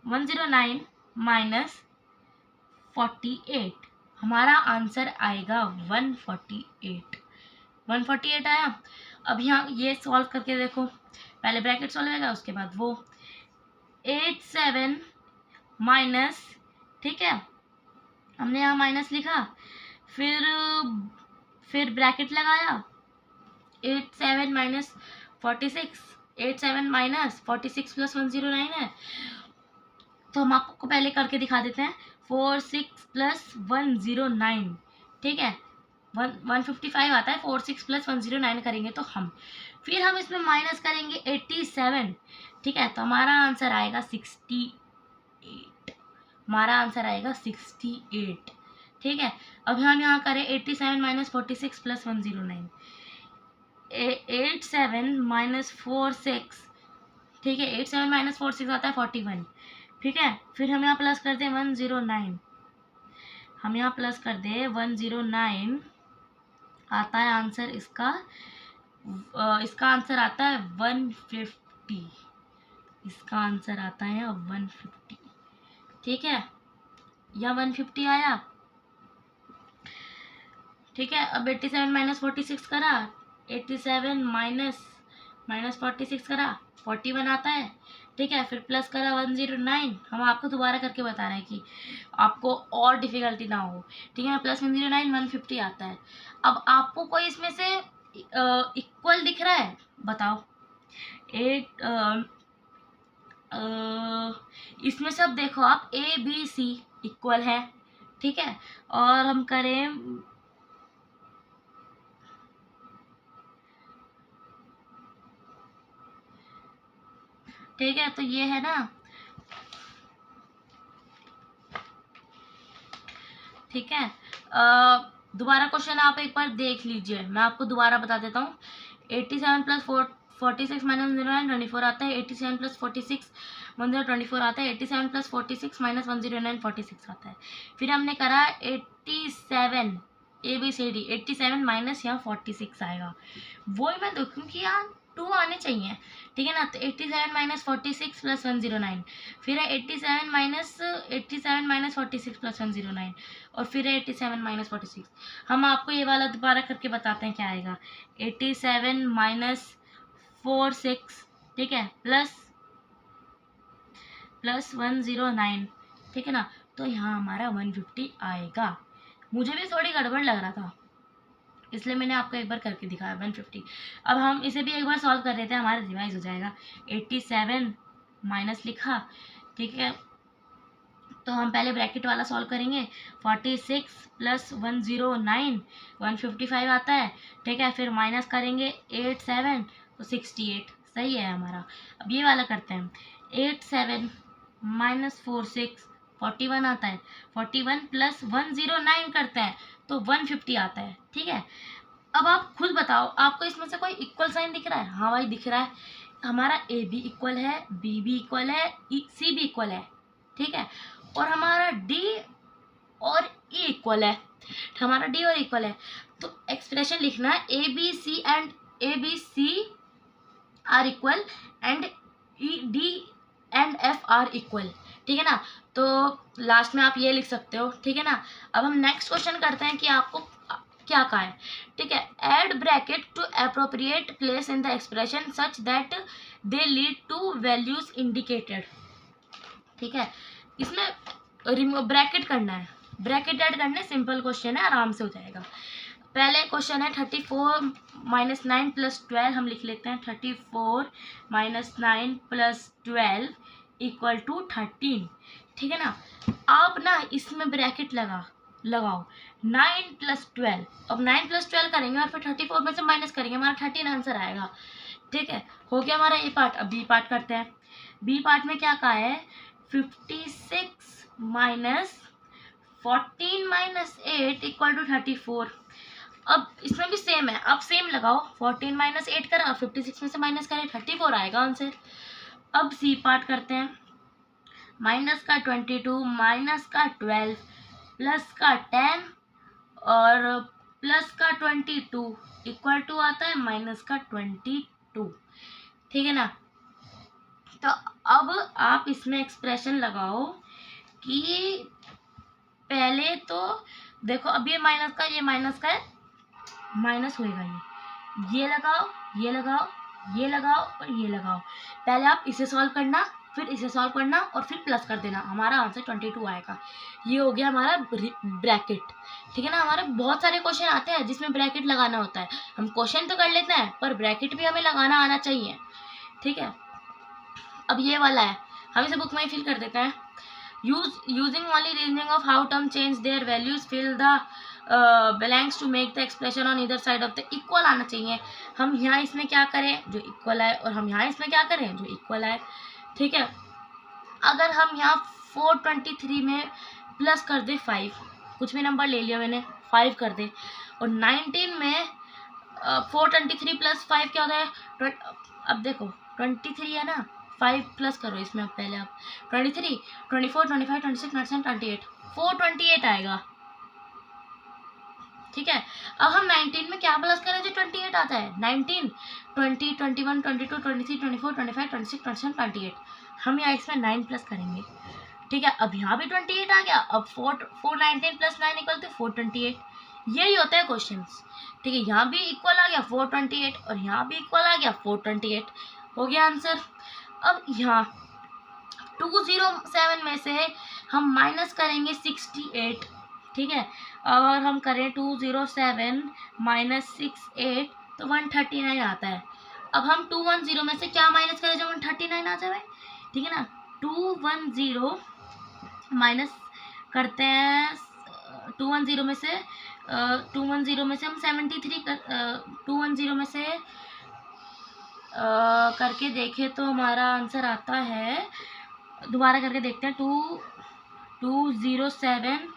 109 माइनस 48, हमारा आंसर आएगा 148 आया। अब यहाँ ये सॉल्व करके देखो, पहले ब्रैकेट सॉल्व होगा उसके बाद वो 87 माइनस, ठीक है, हमने यहाँ माइनस लिखा, फिर ब्रैकेट लगाया 87 माइनस 46, 87 माइनस 46 प्लस 109 है। तो हम आपको पहले करके दिखा देते हैं। 46 प्लस 109, ठीक है, 155 आता है। 46 प्लस 109 करेंगे तो फिर हम इसमें माइनस करेंगे 87, ठीक है, तो हमारा आंसर आएगा 68। हमारा आंसर आएगा 68। ठीक है, अब हम यहाँ करें 87 माइनस 46 प्लस 109, 87 माइनस 46, ठीक है, 87 माइनस 46 आता है 41। ठीक है, फिर हम यहाँ प्लस कर दें 109, हम यहाँ प्लस कर दें 109, आता है आंसर इसका, इसका आंसर आता है 150, इसका आंसर आता है 150। ठीक है, यह 150 आया। ठीक है, अब 87 माइनस 46 करा, 87 माइनस 46 करा, 41 आता है। ठीक है, फिर प्लस करा 109, हम आपको दोबारा करके बता रहे हैं कि आपको और डिफिकल्टी ना हो। ठीक है, प्लस 109, 150 आता है। अब आपको कोई इसमें से इक्वल दिख रहा है, बताओ। इसमें सब देखो आप ए बी सी इक्वल है, ठीक है, और हम करें ठीक है, तो ये है ना, ठीक है। दोबारा क्वेश्चन आप एक बार देख लीजिए, मैं आपको दोबारा बता देता हूँ। 87 प्लस 46 माइनस 109 24 आता है। 87 प्लस 46 124 आता है। 87 प्लस 46 माइनस 109 46 आता है। फिर हमने करा 87 ABCD, 87 माइनस यहाँ 46 आएगा। वही मैं देखूँ कि यहाँ 2 आने चाहिए, ठीक है ना। तो 87 माइनस 46 प्लस 109, फिर है 87 माइनस 46 प्लस 109, और फिर है 87 माइनस 46। हम आपको ये वाला दोबारा करके बताते हैं क्या आएगा। 87 माइनस 46, ठीक है, प्लस 109, ठीक है ना। तो यहाँ हमारा 150 आएगा। मुझे भी थोड़ी गड़बड़ लग रहा था, इसलिए मैंने आपको एक बार करके दिखाया 150। अब हम इसे भी एक बार सॉल्व कर लेते हैं, हमारा रिवाइज हो जाएगा। 87 माइनस लिखा, ठीक है, तो हम पहले ब्रैकेट वाला सॉल्व करेंगे। 46 प्लस 109 155 आता है, ठीक है, फिर माइनस करेंगे 87 तो 68, सही है हमारा। अब ये वाला करते हैं। 87 माइनस 46 41 आता है। 41 प्लस 109 करते हैं तो 150 आता है, ठीक है। अब आप खुद बताओ, आपको इसमें से कोई इक्वल साइन दिख रहा है? हाँ भाई दिख रहा है, हमारा ए भी इक्वल है, बी भी इक्वल है, सी भी इक्वल है, ठीक है, और हमारा डी और ई इक्वल है, हमारा डी और इक्वल है। तो एक्सप्रेशन लिखना है A B C are equal and E D and F are equal, ठीक है ना। तो लास्ट में आप ये लिख सकते हो, ठीक है ना। अब हम नेक्स्ट क्वेश्चन करते हैं कि आपको क्या कहा है, ठीक है। Add bracket to appropriate place in the expression such that they lead to values indicated, ठीक है। इसमें ब्रैकेट करना है, ब्रैकेट ऐड करना है, सिंपल क्वेश्चन है, आराम से हो जाएगा। पहले क्वेश्चन है 34 माइनस 9 प्लस 12, हम लिख लेते हैं 34 माइनस 9 प्लस 12 इक्वल टू 13, ठीक है ना। आप ना इसमें ब्रैकेट लगाओ 9 प्लस 12, अब 9 प्लस 12 करेंगे और फिर 34 में से माइनस करेंगे, हमारा 13 आंसर आएगा, ठीक है। हो गया हमारा ए पार्ट। अब बी पार्ट करते हैं। बी पार्ट में क्या कहा है? 56 माइनस 14 माइनस 8 इक्वल टू 34। अब इसमें भी सेम है, अब सेम लगाओ, 14 माइनस 8 करा, 56 में से माइनस करें, 34 आएगा आंसर। अब सी पार्ट करते हैं। माइनस का 22 माइनस का 12 प्लस का 10 और प्लस का 22 इक्वल टू आता है माइनस का 22, ठीक है ना। तो अब आप इसमें एक्सप्रेशन लगाओ कि पहले तो देखो, अब ये माइनस का है, माइनस होएगा, ये लगाओ, ये लगाओ, ये लगाओ और ये लगाओ। पहले आप इसे सॉल्व करना, फिर इसे सॉल्व करना और फिर प्लस कर देना, हमारा आंसर 22 आएगा। ये हो गया हमारा ब्रैकेट, ठीक है ना। हमारे बहुत सारे क्वेश्चन आते हैं जिसमें ब्रैकेट लगाना होता है, हम क्वेश्चन तो कर लेते हैं पर ब्रैकेट भी हमें लगाना आना चाहिए, ठीक है। अब ये वाला है, हम इसे बुक में ही फिल कर देते हैं। using only reasoning of how term change their values, fill the blanks to make the expression on either side of the equal आना चाहिए। हम यहाँ इसमें क्या करें? जो इक्वल आए, और हम यहाँ इसमें क्या करें? जो इक्वल आए, ठीक है। अगर हम यहाँ 423 में प्लस कर दे 5, कुछ भी नंबर ले लिया मैंने, 5 कर दे, और 19 में 423 प्लस 5 क्या होता है? अब देखो 23 है ना, 5 प्लस करो इसमें, अब पहले आप 23, 24, 25, 26, 27, 28, 428 आएगा, ठीक है। अब हम 19 में क्या प्लस करें जो 28 आता है? 19, 20, 21, 22, 23, 24, 25, 26, 27, 28, हम यहाँ इसमें 9 प्लस करेंगे, ठीक है। अब यहाँ भी 28 आ गया, अब 419 प्लस 9 इक्वल टू 428, यही होता है क्वेश्चंस, ठीक है। यहाँ भी इक्वल आ गया 428 और यहाँ भी इक्वल आ गया 428, हो गया आंसर। अब यहाँ 207 में से हम माइनस करेंगे 68, ठीक है, और हम करें 207 माइनस 68 तो 139 आता है। अब हम 210 में से क्या माइनस करें जो 139 आ जाए? ठीक है ना। 210 माइनस करते हैं 210 में से 210 में से हम 73 210 में से करके देखें तो हमारा आंसर आता है, दोबारा करके देखते हैं, 207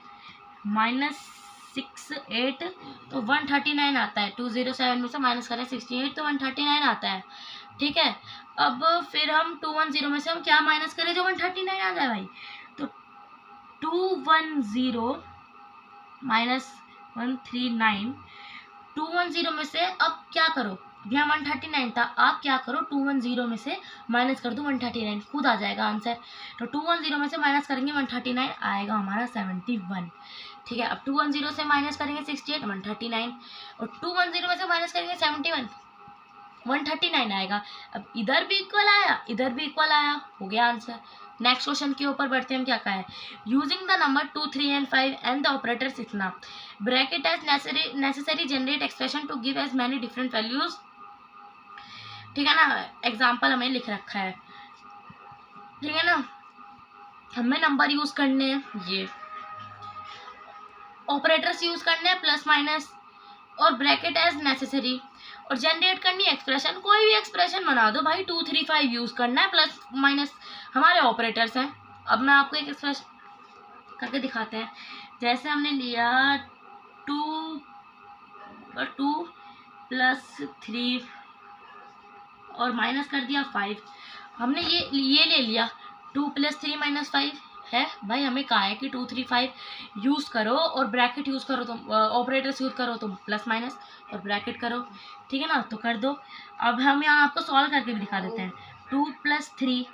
माइनस 68 तो 139 आता है। 207 में से माइनस करें 68 तो 139 आता है। ठीक है, अब फिर हम 210 में से हम क्या माइनस करें जो 139 आ जाए भाई, तो 210 माइनस 139, 210 में से अब क्या करो, यहाँ 139 था, आप क्या करो 210 में से माइनस कर दो 139, खुद आ जाएगा आंसर। तो 210 में से माइनस करेंगे 139 आएगा हमारा 71। ठीक है, अब 210 से माइनस करेंगे 68 139 और 210 में से माइनस करेंगे 71 139 आएगा। अब इधर भी इक्वल आया, इधर भी इक्वल आया, हो गया आंसर। नेक्स्ट क्वेश्चन के ऊपर बढ़ते हैं, क्या कहा है, using the number 2 3 and 5 and the operator इतना bracket as necessary generate expression to give as many different values. ठीक है ना, एग्जाम्पल हमें लिख रखा है। ठीक है ना, हमें नंबर यूज करने हैं, ये ऑपरेटर्स यूज करने हैं प्लस माइनस और ब्रैकेट एज नेसेसरी, और जनरेट करनी है एक्सप्रेशन, कोई भी एक्सप्रेशन बना दो भाई, 2 3 5 यूज करना है, प्लस माइनस हमारे ऑपरेटर्स हैं। अब मैं आपको एक एक्सप्रेशन करके दिखाते हैं, जैसे हमने लिया 2 प्लस 3 और माइनस कर दिया 5, हमने ये ले लिया 2 प्लस 3 माइनस 5 है भाई, हमें कहा है कि 2 3 5 यूज़ करो और ब्रैकेट यूज़ करो, तुम ऑपरेटर्स यूज़ करो, तुम प्लस माइनस और ब्रैकेट करो। ठीक है ना, तो कर दो। अब हम यहाँ आपको सॉल्व करके भी दिखा देते हैं। 2 प्लस 3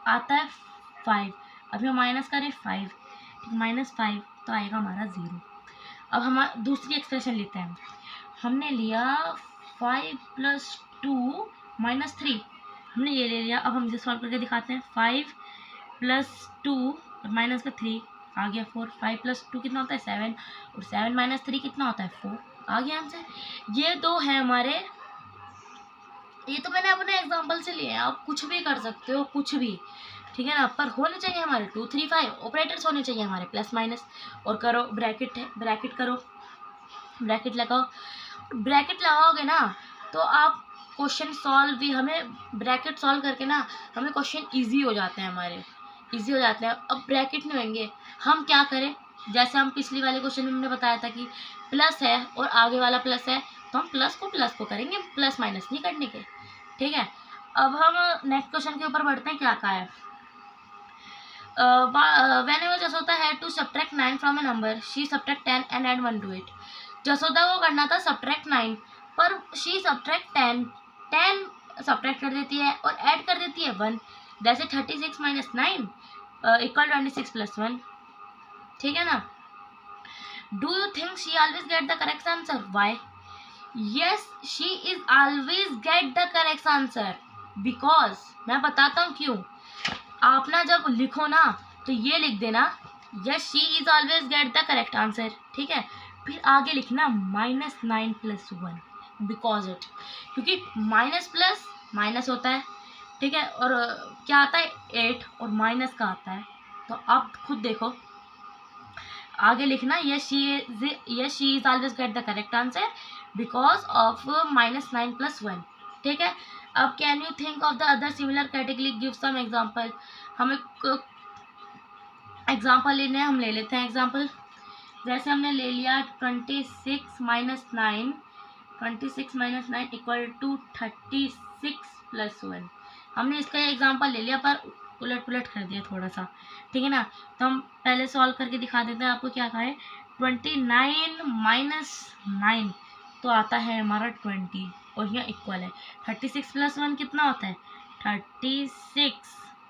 आता है 5, अब हम माइनस करें 5, माइनस 5 तो आएगा हमारा 0। अब हम दूसरी एक्सप्रेशन लेते हैं, हमने लिया 5 प्लस 2 माइनस 3, हमने ये ले लिया। अब हम इसे सॉल्व करके दिखाते हैं, 5 प्लस 2 और माइनस का 3 आ गया 4, 5 प्लस 2 कितना होता है 7 और 7 माइनस 3 कितना होता है 4, आ गया आंसर। ये दो है हमारे, ये तो मैंने अपने एग्जांपल से लिए हैं, आप कुछ भी कर सकते हो, कुछ भी। ठीक है ना, पर होने चाहिए हमारे 2 3 5 ऑपरेटर्स होने चाहिए हमारे प्लस माइनस, और करो ब्रैकेट है, ब्रैकेट करो, ब्रैकेट लगाओ, ब्रैकेट लगाओगे ना तो आप क्वेश्चन सॉल्व भी, हमें ब्रैकेट सॉल्व करके ना हमें क्वेश्चन इजी हो जाते हैं, हमारे इजी हो जाते हैं। अब ब्रैकेट नहीं होंगे, हम क्या करें, जैसे हम पिछली वाले क्वेश्चन में हमने बताया था कि प्लस है और आगे वाला प्लस है, तो हम प्लस को करेंगे, प्लस माइनस नहीं करने के। ठीक है, अब हम नेक्स्ट क्वेश्चन के ऊपर बढ़ते हैं, क्या कहा है, whenever Jashoda had to subtract 9 from a number, she subtract 10 and add 1 to it. Jasoda को करना था subtract 9, पर she subtract 10 subtract कर देती है और add कर देती है 1, जैसे 36 minus 9 equal 26 plus 1। ठीक है ना, do you think she always get the correct answer? Why? Yes, she is always get the correct answer because, मैं बताता हूँ क्यों। आप ना जब लिखो ना तो ये लिख देना, yes she is always get the correct answer. ठीक है, फिर आगे लिखना -9 + 1 बिकॉज इट, क्योंकि माइनस प्लस माइनस होता है। ठीक है, और क्या आता है 8 और माइनस का आता है, तो आप खुद देखो आगे लिखना, yes she is always get the correct answer because of -9 + 1। ठीक है, अब can you think of the other similar category, give some example. हमें एग्जांपल लेने हैं, हम ले लेते हैं एग्जांपल। जैसे हमने ले लिया 26 - 9 इक्वल टू 36 + 1। हमने इसका एग्जांपल ले लिया पर उलट पुलट कर दिया थोड़ा सा। ठीक है ना, तो हम पहले सॉल्व करके दिखा देते हैं आपको क्या कहा है। 29 - 9 तो आता है हमारा 20 और यहाँ इक्वल है 36 + 1 कितना होता है 36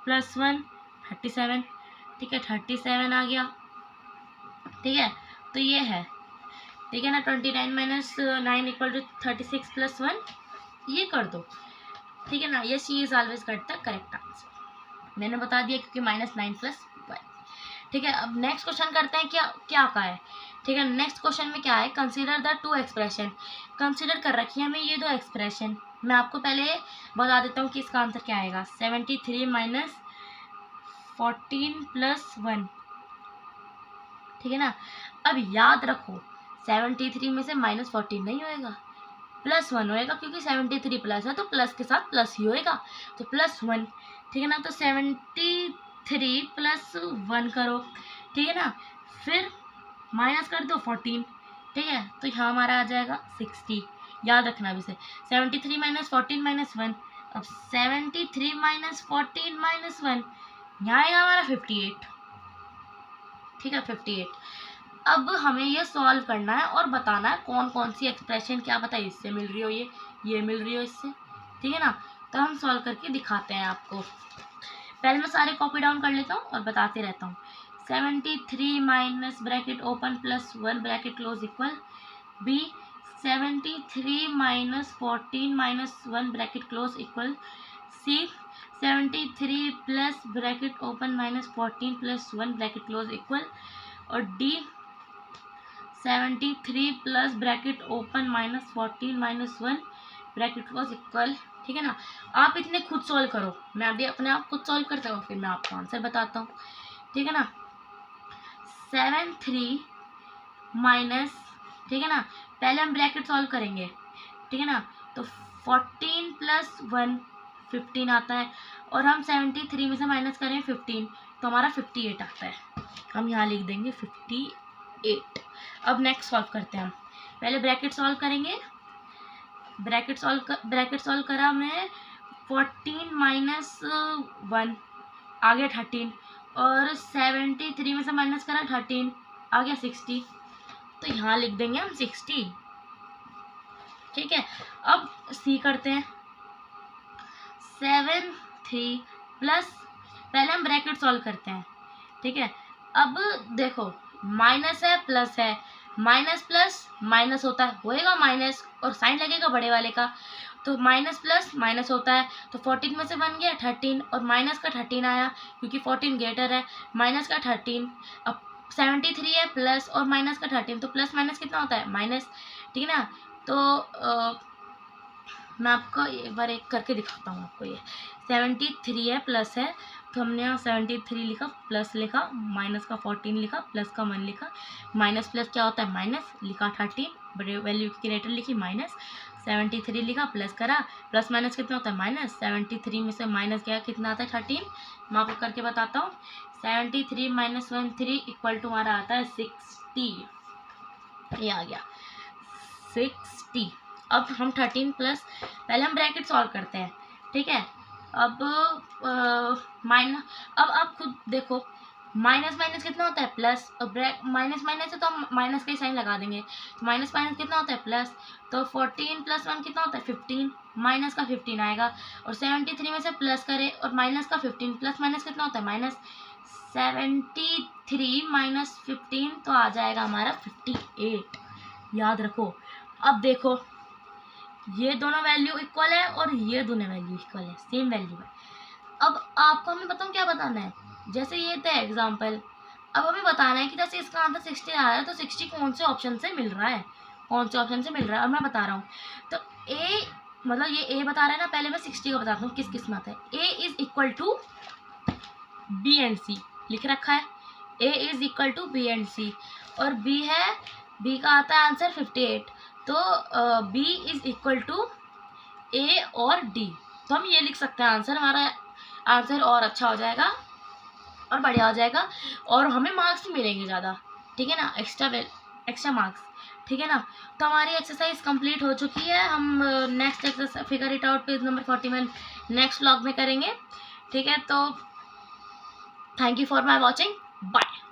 + 1 37। ठीक है, 37 आ गया। ठीक है, तो ये है। ठीक है ना, 29 - 9 इक्वल टू 36 + 1, ये कर दो। ठीक है ना, ये she is always get the correct answer, मैंने बता दिया क्योंकि -9 + 1। ठीक है, अब नेक्स्ट क्वेश्चन करते हैं, क्या का है। ठीक है, नेक्स्ट क्वेश्चन में क्या है, कंसीडर द 2 एक्सप्रेशन। कंसीडर कर रखी है हमें ये 2 एक्सप्रेशन। मैं आपको पहले बता देता हूँ कि इसका आंसर क्या आएगा। 73 - 14 + 1, ठीक है ना। अब याद रखो 73 में से -14 नहीं होएगा, +1 होएगा, क्योंकि 73 प्लस है तो प्लस के साथ प्लस ही होएगा, तो +1, ठीक है ना। तो 73 + 1 करो, ठीक है ना, फिर माइनस कर दो 14, ठीक है, तो यहाँ हमारा आ जाएगा 60। याद रखना अभी से 73 - 14 - 1, अब 73 - 14 - 1, यहाँ आएगा हमारा 58, ठीक है 58। अब हमें ये सॉल्व करना है और बताना है कौन कौन सी एक्सप्रेशन, क्या पता इससे मिल रही हो, ये मिल रही हो इससे, ठीक है ना। तो हम सॉल्व करके दिखाते हैं आपको। पहले मैं सारे कॉपी डाउन कर लेता हूँ और बताते रहता हूँ। 73 minus bracket open +1 bracket close equal B 73 - 14 - 1 bracket close equal C 73 plus bracket open -14 + 1 bracket close equal, और D 73 plus bracket open -14 - 1 bracket close equal, ठीक है ना। आप इतने खुद सॉल्व करो, मैं अभी अपने आप खुद सॉल्व करता हूँ, फिर मैं आपको आंसर बताता हूँ, ठीक है ना। 73 माइनस, ठीक है ना, पहले हम ब्रैकेट सॉल्व करेंगे, ठीक है ना। तो 14 + 1 15 आता है, और हम 73 में से माइनस करें 15 तो हमारा 58 आता है। हम यहाँ लिख देंगे 58। अब नेक्स्ट सॉल्व करते हैं हम। पहले ब्रैकेट सॉल्व करेंगे, ब्रैकेट सॉल्व करा मैं 14 - 1 आ गया 13, और 73 में से माइनस करा 13 आ गया 60, तो यहाँ लिख देंगे हम 60, ठीक है। अब सी करते हैं। 73 प्लस, पहले हम ब्रैकेट सॉल्व करते हैं, ठीक है। अब देखो माइनस है प्लस है, माइनस प्लस माइनस होता है, होएगा माइनस और साइन लगेगा बड़े वाले का, तो माइनस प्लस माइनस होता है, तो 14 में से बन गया 13 और माइनस का 13 आया, क्योंकि 14 ग्रेटर है, माइनस का 13। अब 73 है प्लस और माइनस का 13, तो प्लस माइनस कितना होता है माइनस, ठीक है ना। तो मैं आपको एक बार एक करके दिखाता हूँ आपको। ये 73 है प्लस है, तो हमने यहाँ 73 लिखा, प्लस लिखा, माइनस का 14 लिखा, प्लस का 1 लिखा, माइनस प्लस क्या होता है माइनस, लिखा 13, बड़े वैल्यू की ग्रेटर लिखी माइनस, 73 लिखा, प्लस करा, प्लस माइनस कितना होता है माइनस, 73 में से माइनस गया कितना आता है 13, मैं आपको करके बताता हूँ। 73 - 13 इक्वल टू हमारा आता है 60, ये आ गया 60। अब हम 13 प्लस, पहले हम ब्रैकेट सॉल्व करते हैं, ठीक है। अब अब आप खुद देखो, माइनस माइनस कितना होता है प्लस, और माइनस माइनस है तो हम माइनस का ही साइन लगा देंगे, माइनस माइनस कितना होता है प्लस, तो 14 + 1 कितना होता है 15, माइनस का 15 आएगा, और 73 में से प्लस करें और माइनस का 15, प्लस माइनस कितना होता है माइनस, 73 - 15 तो आ जाएगा हमारा 58, याद रखो। अब देखो ये दोनों वैल्यू इक्वल है और ये दोनों वैल्यू इक्वल है, सेम वैल्यू है। अब आपको हमें बताऊँ क्या बताना है, जैसे ये था एग्जाम्पल, अब हमें बताना है कि जैसे इसका आंसर 60 आ रहा है, तो 60 कौन से ऑप्शन से मिल रहा है, कौन से ऑप्शन से मिल रहा है, और मैं बता रहा हूँ। तो ए, मतलब ये ए बता रहा है ना, पहले मैं 60 का बताता हूँ किस किस में आता है। A is equal to B and C लिख रखा है, A is equal to B and C, और बी है, बी का आता है आंसर 58, तो बी इज इक्वल टू ए और डी, तो हम ये लिख सकते हैं आंसर, हमारा आंसर और अच्छा हो जाएगा और बढ़िया हो जाएगा, और हमें मार्क्स भी मिलेंगे ज़्यादा, ठीक है ना, एक्स्ट्रा मार्क्स, ठीक है ना। तो हमारी एक्सरसाइज कंप्लीट हो चुकी है। हम next exercise figure it out page number 41 next vlog में करेंगे, ठीक है। तो thank you for my watching, bye.